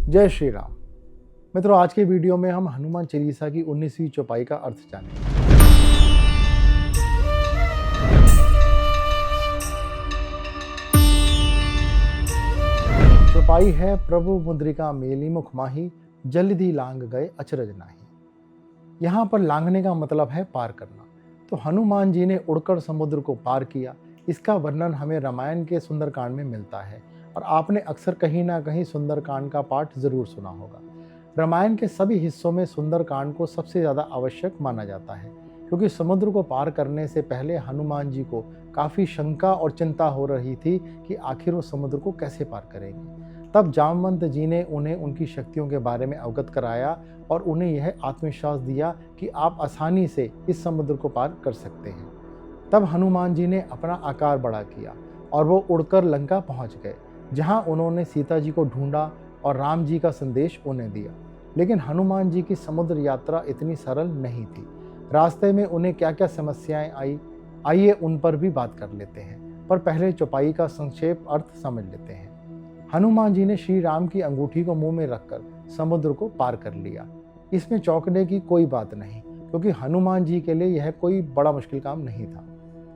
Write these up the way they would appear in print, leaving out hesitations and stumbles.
जय श्री राम। मित्रों, आज के वीडियो में हम हनुमान चालीसा की 19वीं चौपाई का अर्थ जानेंगे। चौपाई है प्रभु मुद्रिका मेली मुख माही, जल्दी लांग गए अचरज नाही। यहाँ पर लांघने का मतलब है पार करना। तो हनुमान जी ने उड़कर समुद्र को पार किया। इसका वर्णन हमें रामायण के सुंदरकांड में मिलता है और आपने अक्सर कहीं ना कहीं सुंदरकांड का पाठ जरूर सुना होगा। रामायण के सभी हिस्सों में सुंदरकांड को सबसे ज़्यादा आवश्यक माना जाता है, क्योंकि समुद्र को पार करने से पहले हनुमान जी को काफ़ी शंका और चिंता हो रही थी कि आखिर वो समुद्र को कैसे पार करेंगे। तब जामवंत जी ने उन्हें उनकी शक्तियों के बारे में अवगत कराया और उन्हें यह आत्मविश्वास दिया कि आप आसानी से इस समुद्र को पार कर सकते हैं। तब हनुमान जी ने अपना आकार बड़ा किया और वो उड़कर लंका पहुंच गए, जहां उन्होंने सीता जी को ढूंढा और राम जी का संदेश उन्हें दिया। लेकिन हनुमान जी की समुद्र यात्रा इतनी सरल नहीं थी। रास्ते में उन्हें क्या क्या समस्याएं आई, आइए उन पर भी बात कर लेते हैं। पर पहले चौपाई का संक्षेप अर्थ समझ लेते हैं। हनुमान जी ने श्री राम की अंगूठी को मुंह में रखकर समुद्र को पार कर लिया। इसमें चौंकने की कोई बात नहीं, क्योंकि हनुमान जी के लिए यह कोई बड़ा मुश्किल काम नहीं था।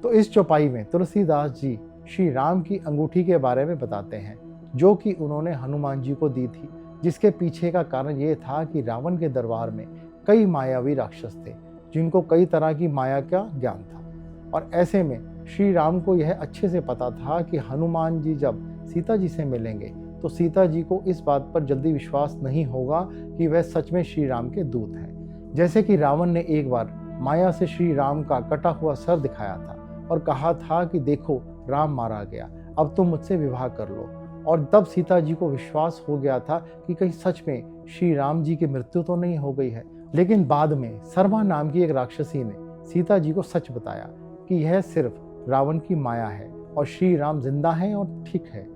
तो इस चौपाई में तुलसीदास जी श्री राम की अंगूठी के बारे में बताते हैं, जो कि उन्होंने हनुमान जी को दी थी, जिसके पीछे का कारण ये था कि रावण के दरबार में कई मायावी राक्षस थे, जिनको कई तरह की माया का ज्ञान था। और ऐसे में श्री राम को यह अच्छे से पता था कि हनुमान जी जब सीता जी से मिलेंगे तो सीता जी को इस बात पर जल्दी विश्वास नहीं होगा कि वह सच में श्री राम के दूत हैं। जैसे कि रावण ने एक बार माया से श्री राम का कटा हुआ सर दिखाया था और कहा था कि देखो, राम मारा गया, अब तुम मुझसे विवाह कर लो। और तब सीता जी को विश्वास हो गया था कि कहीं सच में श्री राम जी की मृत्यु तो नहीं हो गई है। लेकिन बाद में सरमा नाम की एक राक्षसी ने सीता जी को सच बताया कि यह सिर्फ रावण की माया है और श्री राम जिंदा हैं और ठीक है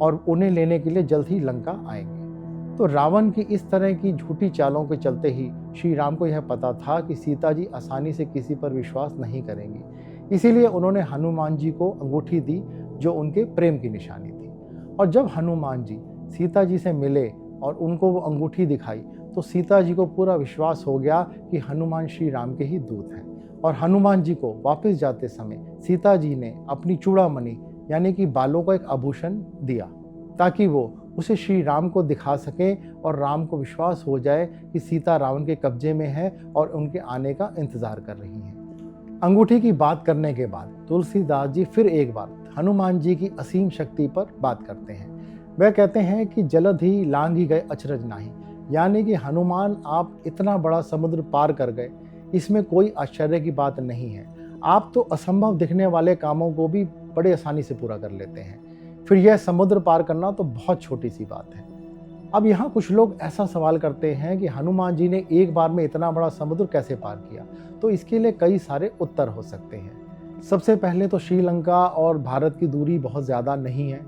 और उन्हें लेने के लिए जल्द ही लंका आएंगे। तो रावण की इस तरह की झूठी चालों के चलते ही श्री राम को यह पता था कि सीता जी आसानी से किसी पर विश्वास नहीं करेंगी। इसीलिए उन्होंने हनुमान जी को अंगूठी दी, जो उनके प्रेम की निशानी थी। और जब हनुमान जी सीता जी से मिले और उनको वो अंगूठी दिखाई, तो सीता जी को पूरा विश्वास हो गया कि हनुमान श्री राम के ही दूत हैं। और हनुमान जी को वापस जाते समय सीता जी ने अपनी चूड़ामणि यानी कि बालों का एक आभूषण दिया, ताकि वो उसे श्री राम को दिखा सकें और राम को विश्वास हो जाए कि सीता रावण के कब्जे में है और उनके आने का इंतजार कर रही है। अंगूठी की बात करने के बाद तुलसीदास जी फिर एक बार हनुमान जी की असीम शक्ति पर बात करते हैं। वह कहते हैं कि जल्द ही लांघ ही गए अचरज नाही, यानी कि हनुमान आप इतना बड़ा समुद्र पार कर गए, इसमें कोई आश्चर्य की बात नहीं है। आप तो असंभव दिखने वाले कामों को भी बड़े आसानी से पूरा कर लेते हैं, फिर यह समुद्र पार करना तो बहुत छोटी सी बात है। अब यहाँ कुछ लोग ऐसा सवाल करते हैं कि हनुमान जी ने एक बार में इतना बड़ा समुद्र कैसे पार किया। तो इसके लिए कई सारे उत्तर हो सकते हैं। सबसे पहले तो श्रीलंका और भारत की दूरी बहुत ज़्यादा नहीं है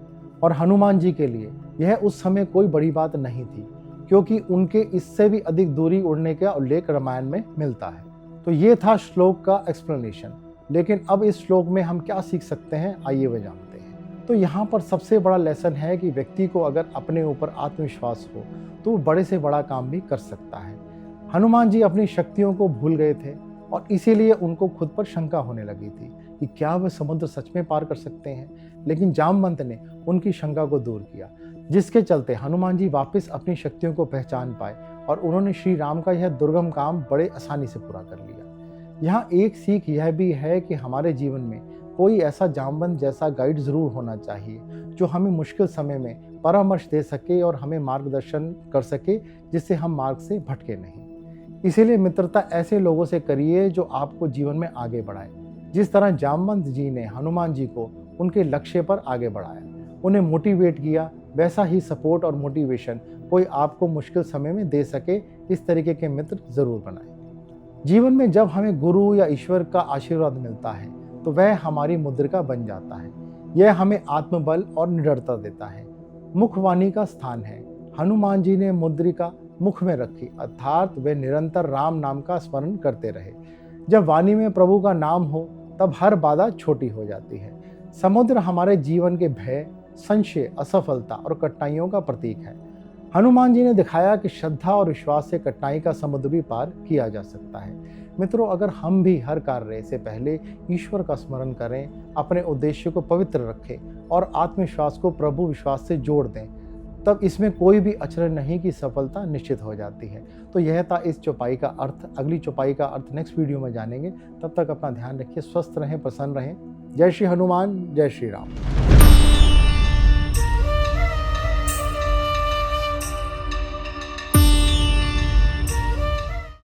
और हनुमान जी के लिए यह उस समय कोई बड़ी बात नहीं थी, क्योंकि उनके इससे भी अधिक दूरी उड़ने का उल्लेख रामायण में मिलता है। तो ये था श्लोक का एक्सप्लेनेशन। लेकिन अब इस श्लोक में हम क्या सीख सकते हैं, आइए वह जानते हैं। तो यहाँ पर सबसे बड़ा लेसन है कि व्यक्ति को अगर अपने ऊपर आत्मविश्वास हो तो वो बड़े से बड़ा काम भी कर सकता है। हनुमान जी अपनी शक्तियों को भूल गए थे और इसीलिए उनको खुद पर शंका होने लगी थी कि क्या वह समुद्र सच में पार कर सकते हैं। लेकिन जामवंत ने उनकी शंका को दूर किया, जिसके चलते हनुमान जी वापस अपनी शक्तियों को पहचान पाए और उन्होंने श्री राम का यह दुर्गम काम बड़े आसानी से पूरा कर लिया। यहाँ एक सीख यह भी है कि हमारे जीवन में कोई ऐसा जामवंत जैसा गाइड जरूर होना चाहिए, जो हमें मुश्किल समय में परामर्श दे सके और हमें मार्गदर्शन कर सके, जिससे हम मार्ग से भटके नहीं। इसीलिए मित्रता ऐसे लोगों से करिए जो आपको जीवन में आगे बढ़ाए। जिस तरह जामवंत जी ने हनुमान जी को उनके लक्ष्य पर आगे बढ़ाया, उन्हें मोटिवेट किया, वैसा ही सपोर्ट और मोटिवेशन कोई आपको मुश्किल समय में दे सके, इस तरीके के मित्र जरूर बनाए। जीवन में जब हमें गुरु या ईश्वर का आशीर्वाद मिलता है तो वह हमारी मुद्रिका बन जाता है। यह हमें आत्मबल और निडरता देता है। मुखवाणी का स्थान है। हनुमान जी ने मुद्रिका मुख में रखी, अर्थात वे निरंतर राम नाम का स्मरण करते रहे। जब वाणी में प्रभु का नाम हो तब हर बाधा छोटी हो जाती है। समुद्र हमारे जीवन के भय, संशय, असफलता और कठिनाइयों का प्रतीक है। हनुमान जी ने दिखाया कि श्रद्धा और विश्वास से कठिनाई का समुद्र भी पार किया जा सकता है। मित्रों, अगर हम भी हर कार्य से पहले ईश्वर का स्मरण करें, अपने उद्देश्य को पवित्र रखें और आत्मविश्वास को प्रभु विश्वास से जोड़ दें, तब इसमें कोई भी अचरज नहीं कि सफलता निश्चित हो जाती है। तो यह था इस चौपाई का अर्थ। अगली चौपाई का अर्थ नेक्स्ट वीडियो में जानेंगे। तब तक अपना ध्यान रखिए, स्वस्थ रहें, प्रसन्न रहें। जय श्री हनुमान, जय श्री राम।